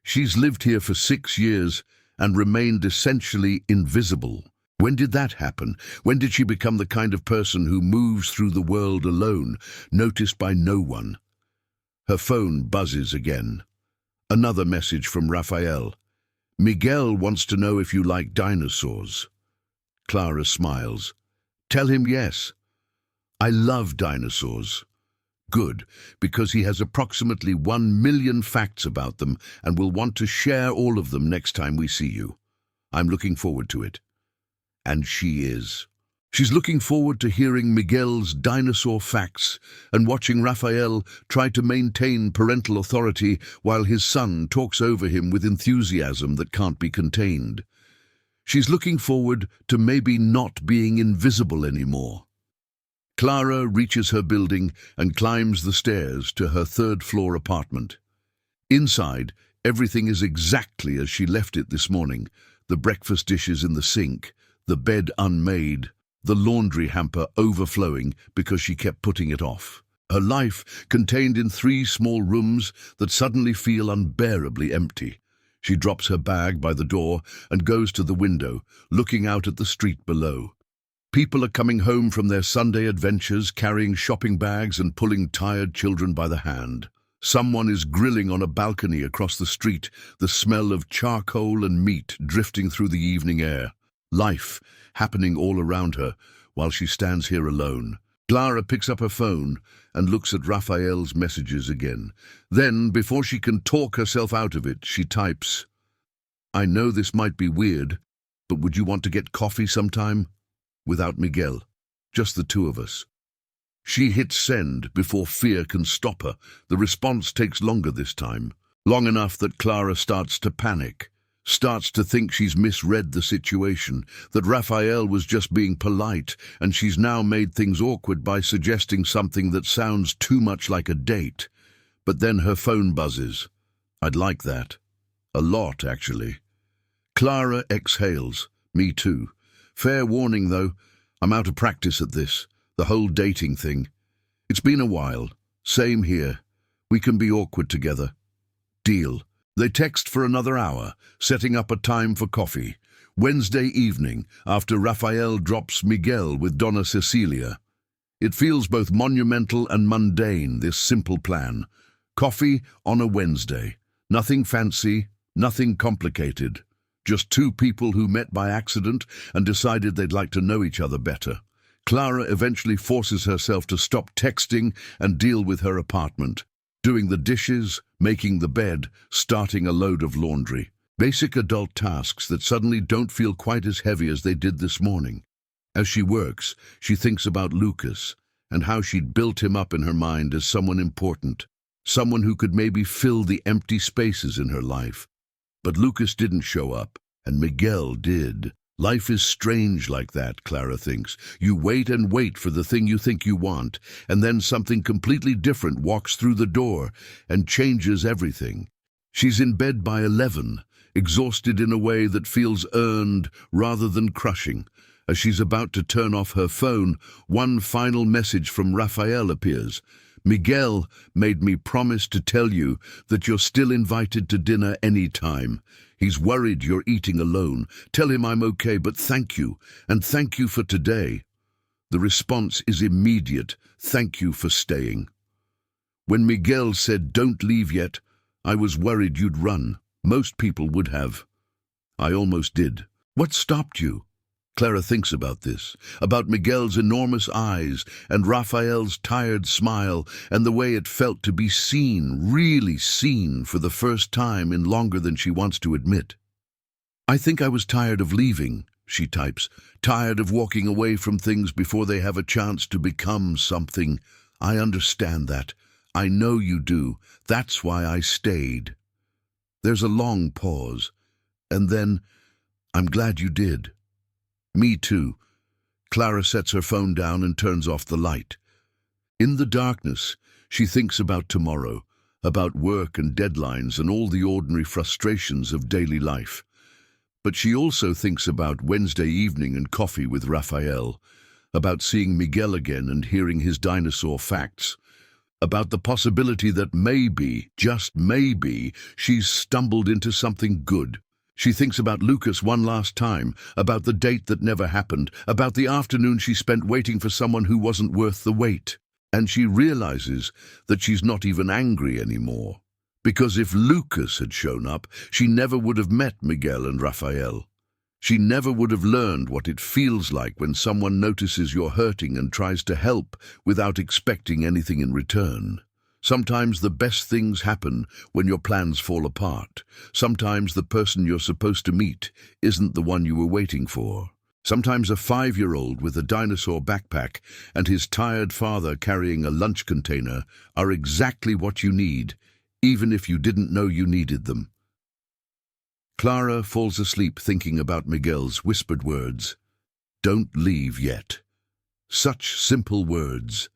She's lived here for 6 years and remained essentially invisible. When did that happen? When did she become the kind of person who moves through the world alone, noticed by no one? Her phone buzzes again. Another message from Raphael. "Miguel wants to know if you like dinosaurs." Clara smiles. "Tell him yes. I love dinosaurs." Good, because he has approximately 1 million facts about them and will want to share all of them next time we see you. I'm looking forward to it. And she is. She's looking forward to hearing Miguel's dinosaur facts and watching Raphael try to maintain parental authority while his son talks over him with enthusiasm that can't be contained. She's looking forward to maybe not being invisible anymore. Clara reaches her building and climbs the stairs to her 3rd-floor apartment. Inside, everything is exactly as she left it this morning. The breakfast dishes in the sink, the bed unmade, the laundry hamper overflowing because she kept putting it off. Her life contained in 3 small rooms that suddenly feel unbearably empty. She drops her bag by the door and goes to the window, looking out at the street below. People are coming home from their Sunday adventures, carrying shopping bags and pulling tired children by the hand. Someone is grilling on a balcony across the street, the smell of charcoal and meat drifting through the evening air. Life happening all around her while she stands here alone. Clara picks up her phone and looks at Raphael's messages again. Then, before she can talk herself out of it, she types, "I know this might be weird, but would you want to get coffee sometime? Without Miguel. Just the 2 of us." She hits send before fear can stop her. The response takes longer this time. Long enough that Clara starts to panic. Starts to think she's misread the situation, that Raphael was just being polite, and she's now made things awkward by suggesting something that sounds too much like a date. But then her phone buzzes. I'd like that. A lot, actually. Clara exhales. Me too. Fair warning, though. I'm out of practice at this. The whole dating thing. It's been a while. Same here. We can be awkward together. Deal. They text for another hour, setting up a time for coffee. Wednesday evening, after Raphael drops Miguel with Donna Cecilia. It feels both monumental and mundane, this simple plan. Coffee on a Wednesday. Nothing fancy, nothing complicated. Just 2 people who met by accident and decided they'd like to know each other better. Clara eventually forces herself to stop texting and deal with her apartment, doing the dishes, making the bed, starting a load of laundry. Basic adult tasks that suddenly don't feel quite as heavy as they did this morning. As she works, she thinks about Lucas and how she'd built him up in her mind as someone important, someone who could maybe fill the empty spaces in her life. But Lucas didn't show up, and Miguel did. Life is strange like that, Clara thinks. You wait and wait for the thing you think you want, and then something completely different walks through the door and changes everything. She's in bed by 11, exhausted in a way that feels earned rather than crushing. As she's about to turn off her phone, one final message from Rafael appears. Miguel made me promise to tell you that you're still invited to dinner any time. He's worried you're eating alone. Tell him I'm okay, but thank you, and thank you for today. The response is immediate. Thank you for staying. When Miguel said, "Don't leave yet," I was worried you'd run. Most people would have. I almost did. What stopped you? Clara thinks about this, about Miguel's enormous eyes and Rafael's tired smile and the way it felt to be seen, really seen for the first time in longer than she wants to admit. I think I was tired of leaving, she types, tired of walking away from things before they have a chance to become something. I understand that. I know you do. That's why I stayed. There's a long pause, and then, I'm glad you did. Me too. Clara sets her phone down and turns off the light. In the darkness, she thinks about tomorrow, about work and deadlines and all the ordinary frustrations of daily life. But she also thinks about Wednesday evening and coffee with Rafael, about seeing Miguel again and hearing his dinosaur facts, about the possibility that maybe, just maybe, she's stumbled into something good. She thinks about Lucas one last time, about the date that never happened, about the afternoon she spent waiting for someone who wasn't worth the wait. And she realizes that she's not even angry anymore. Because if Lucas had shown up, she never would have met Miguel and Rafael. She never would have learned what it feels like when someone notices you're hurting and tries to help without expecting anything in return. Sometimes the best things happen when your plans fall apart. Sometimes the person you're supposed to meet isn't the one you were waiting for. Sometimes a 5-year-old with a dinosaur backpack and his tired father carrying a lunch container are exactly what you need, even if you didn't know you needed them. Clara falls asleep thinking about Miguel's whispered words. Don't leave yet. Such simple words.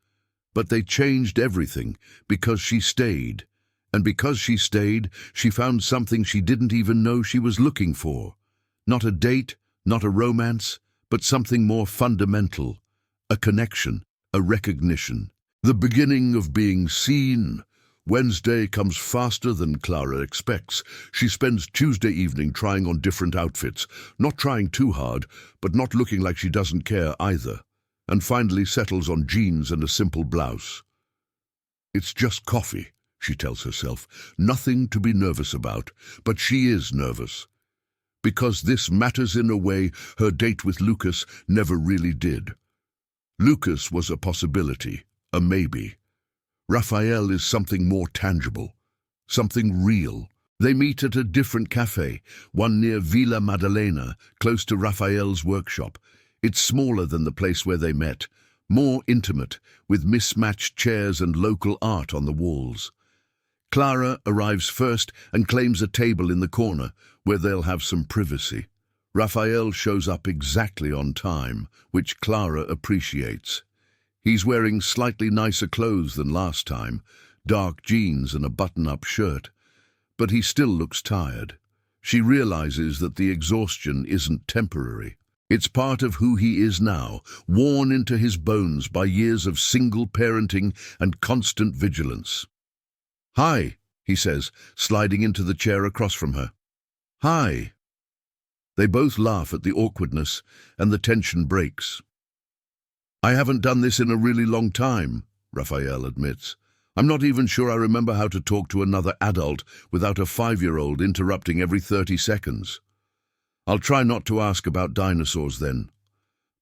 But they changed everything because she stayed. And because she stayed, she found something she didn't even know she was looking for. Not a date, not a romance, but something more fundamental. A connection, a recognition. The beginning of being seen. Wednesday comes faster than Clara expects. She spends Tuesday evening trying on different outfits, not trying too hard, but not looking like she doesn't care either, and finally settles on jeans and a simple blouse. It's just coffee, she tells herself, nothing to be nervous about, but she is nervous. Because this matters in a way her date with Lucas never really did. Lucas was a possibility, a maybe. Rafael is something more tangible, something real. They meet at a different cafe, one near Villa Madalena, close to Rafael's workshop. It's smaller than the place where they met, more intimate, with mismatched chairs and local art on the walls. Clara arrives first and claims a table in the corner, where they'll have some privacy. Rafael shows up exactly on time, which Clara appreciates. He's wearing slightly nicer clothes than last time, dark jeans and a button-up shirt. But he still looks tired. She realizes that the exhaustion isn't temporary. It's part of who he is now, worn into his bones by years of single parenting and constant vigilance. "Hi," he says, sliding into the chair across from her. "Hi." They both laugh at the awkwardness, and the tension breaks. "I haven't done this in a really long time," Rafael admits. "I'm not even sure I remember how to talk to another adult without a 5-year-old interrupting every 30 seconds. I'll try not to ask about dinosaurs then."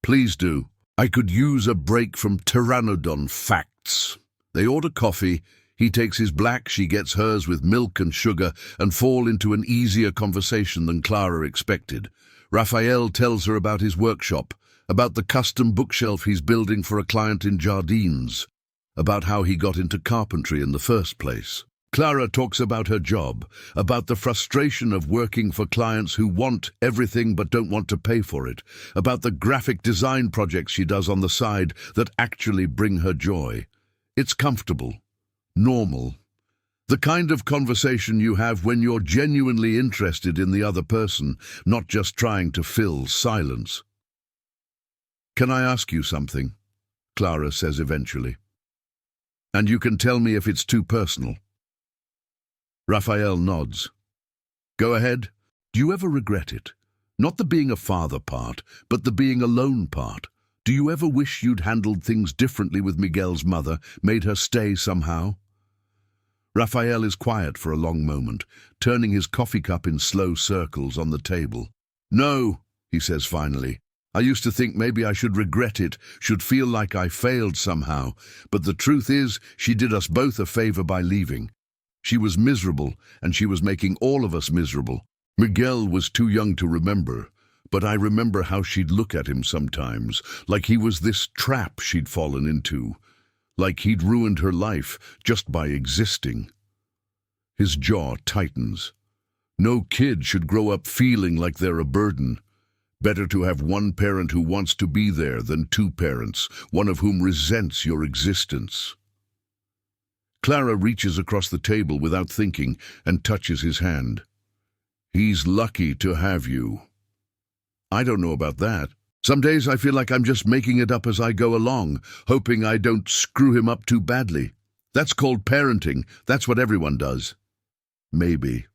"Please do." I could use a break from Pteranodon facts. They order coffee. He takes his black, she gets hers with milk and sugar, and fall into an easier conversation than Clara expected. Raphael tells her about his workshop, about the custom bookshelf he's building for a client in Jardines, about how he got into carpentry in the first place. Clara talks about her job, about the frustration of working for clients who want everything but don't want to pay for it, about the graphic design projects she does on the side that actually bring her joy. It's comfortable, normal, the kind of conversation you have when you're genuinely interested in the other person, not just trying to fill silence. "Can I ask you something?" Clara says eventually. "And you can tell me if it's too personal." Raphael nods. "Go ahead. Do you ever regret it? Not the being a father part, but the being alone part. Do you ever wish you'd handled things differently with Miguel's mother, made her stay somehow?" Raphael is quiet for a long moment, turning his coffee cup in slow circles on the table. "No," he says finally. "I used to think maybe I should regret it, should feel like I failed somehow, but the truth is she did us both a favor by leaving. She was miserable, and she was making all of us miserable. Miguel was too young to remember, but I remember how she'd look at him sometimes, like he was this trap she'd fallen into, like he'd ruined her life just by existing." His jaw tightens. No kid should grow up feeling like they're a burden. Better to have one parent who wants to be there than two parents, one of whom resents your existence. Clara reaches across the table without thinking and touches his hand. "He's lucky to have you." "I don't know about that. Some days I feel like I'm just making it up as I go along, hoping I don't screw him up too badly. That's called parenting. That's what everyone does." "Maybe."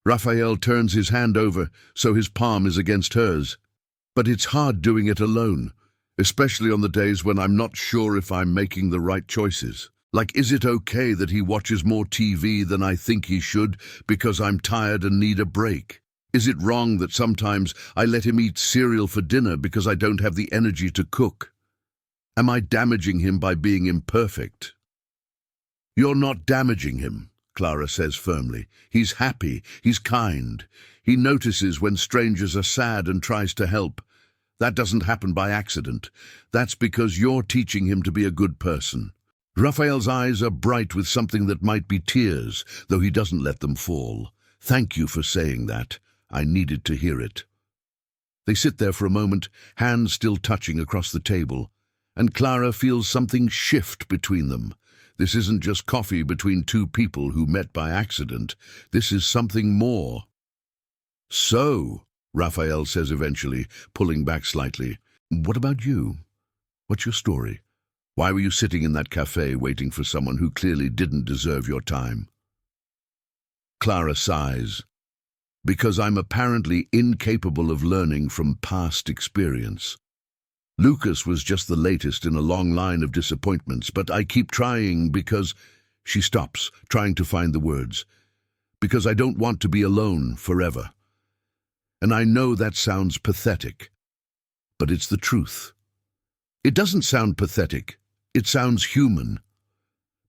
Raphael turns his hand over so his palm is against hers. "But it's hard doing it alone, especially on the days when I'm not sure if I'm making the right choices. Like, is it okay that he watches more TV than I think he should because I'm tired and need a break? Is it wrong that sometimes I let him eat cereal for dinner because I don't have the energy to cook? Am I damaging him by being imperfect?" "You're not damaging him," Clara says firmly. "He's happy, he's kind. He notices when strangers are sad and tries to help. That doesn't happen by accident. That's because you're teaching him to be a good person." Raphael's eyes are bright with something that might be tears, though he doesn't let them fall. "Thank you for saying that. I needed to hear it." They sit there for a moment, hands still touching across the table, and Clara feels something shift between them. This isn't just coffee between two people who met by accident. This is something more. "So," Raphael says eventually, pulling back slightly, "what about you? What's your story? Why were you sitting in that cafe waiting for someone who clearly didn't deserve your time?" Clara sighs. "Because I'm apparently incapable of learning from past experience. Lucas was just the latest in a long line of disappointments, but I keep trying because—" She stops, trying to find the words. "Because I don't want to be alone forever. And I know that sounds pathetic, but it's the truth. It doesn't sound pathetic. It sounds human.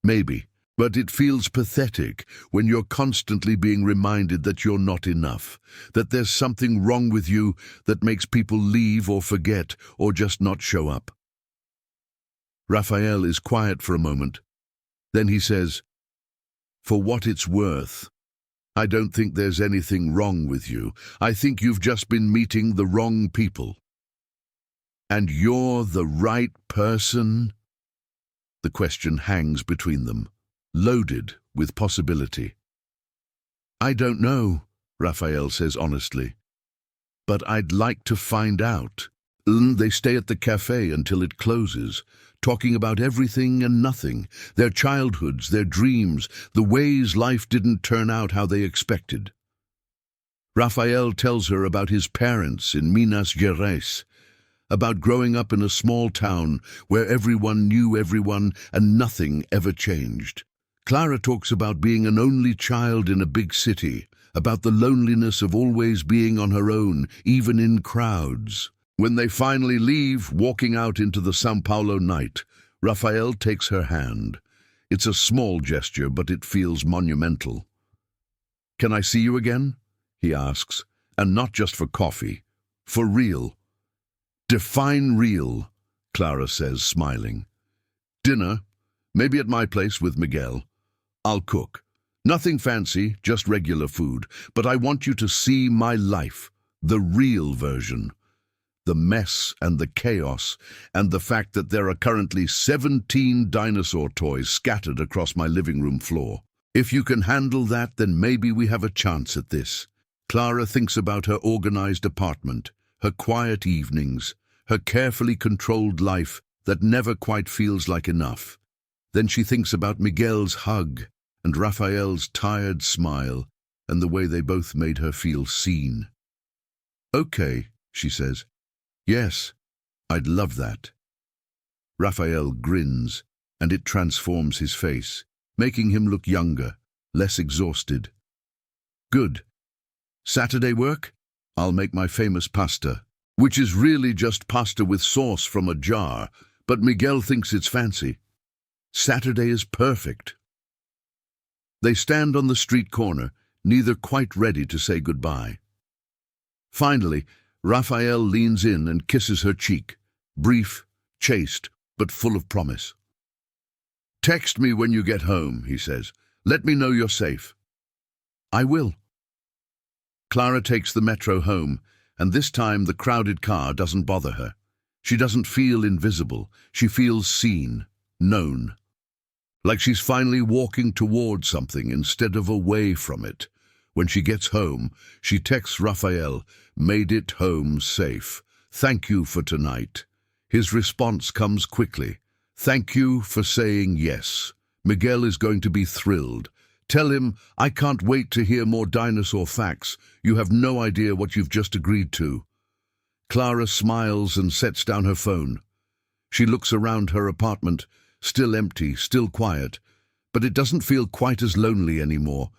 Maybe. But it feels pathetic when you're constantly being reminded that you're not enough, that there's something wrong with you that makes people leave or forget or just not show up." Raphael is quiet for a moment. Then he says, "For what it's worth, I don't think there's anything wrong with you. I think you've just been meeting the wrong people." "And you're the right person?" The question hangs between them, loaded with possibility. "I don't know," Raphael says honestly, "but I'd like to find out." They stay at the cafe until it closes, talking about everything and nothing, their childhoods, their dreams, the ways life didn't turn out how they expected. Raphael tells her about his parents in Minas Gerais, about growing up in a small town where everyone knew everyone and nothing ever changed. Clara talks about being an only child in a big city, about the loneliness of always being on her own, even in crowds. When they finally leave, walking out into the São Paulo night, Rafael takes her hand. It's a small gesture, but it feels monumental. "Can I see you again?" he asks, and not just for coffee, for real. "Define real," Clara says, smiling. "Dinner, maybe at my place with Miguel. I'll cook. Nothing fancy, just regular food, but I want you to see my life, the real version. The mess and the chaos, and the fact that there are currently 17 dinosaur toys scattered across my living room floor. If you can handle that, then maybe we have a chance at this." Clara thinks about her organized apartment, her quiet evenings, her carefully controlled life that never quite feels like enough. Then she thinks about Miguel's hug and Rafael's tired smile and the way they both made her feel seen. "Okay," she says. "Yes, I'd love that." Rafael grins, and it transforms his face, making him look younger, less exhausted. "Good. Saturday work? I'll make my famous pasta, which is really just pasta with sauce from a jar, but Miguel thinks it's fancy. Saturday is perfect." They stand on the street corner, neither quite ready to say goodbye. Finally, Rafael leans in and kisses her cheek, brief, chaste, but full of promise. "Text me when you get home," he says. "Let me know you're safe." "I will." Clara takes the metro home, and this time the crowded car doesn't bother her. She doesn't feel invisible. She feels seen, known. Like she's finally walking toward something instead of away from it. When she gets home, she texts Rafael, "Made it home safe. Thank you for tonight." His response comes quickly. "Thank you for saying yes. Miguel is going to be thrilled. Tell him, I can't wait to hear more dinosaur facts. You have no idea what you've just agreed to." Clara smiles and sets down her phone. She looks around her apartment, still empty, still quiet, but it doesn't feel quite as lonely anymore.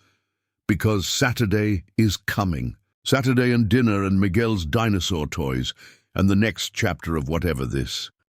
Because Saturday is coming. Saturday and dinner and Miguel's dinosaur toys, and the next chapter of whatever this.